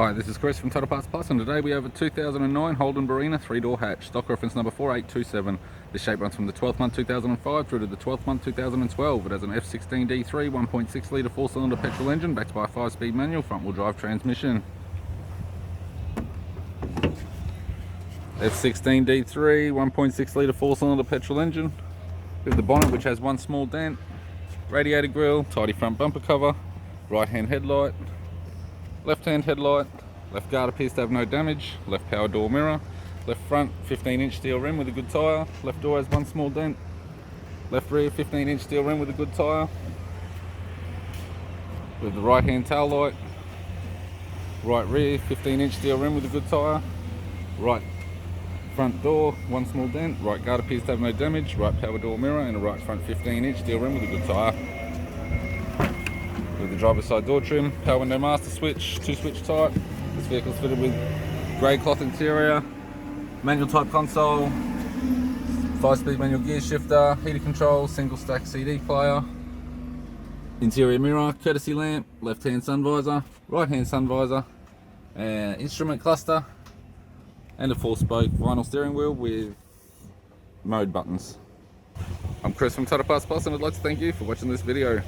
Hi, this is Chris from Total Parts Plus, and today we have a 2009 Holden Barina 3-door hatch, stock reference number 4827. This shape runs from the 12th month 2005 through to the 12th month 2012. It has an F16D3 1.6 litre 4-cylinder petrol engine backed by a 5-speed manual front-wheel drive transmission. F16D3 1.6 litre 4-cylinder petrol engine with the bonnet, which has one small dent, radiator grille, tidy front bumper cover, right-hand headlight, left-hand headlight, left guard appears to have no damage, left power door mirror, left front 15-inch steel rim with a good tyre, left door has one small dent, left rear 15-inch steel rim with a good tyre, with the right-hand tail light, right rear 15-inch steel rim with a good tyre, right front door one small dent, right guard appears to have no damage, right power door mirror and a right front 15-inch steel rim with a good tyre. With the driver's side door trim, power window master switch, 2-switch type. This vehicle is fitted with grey cloth interior, manual type console, 5-speed manual gear shifter, heater control, single stack CD player, interior mirror, courtesy lamp, left hand sun visor, right hand sun visor, instrument cluster, and a 4-spoke vinyl steering wheel with mode buttons. I'm Chris from Total Parts Plus, and I'd like to thank you for watching this video.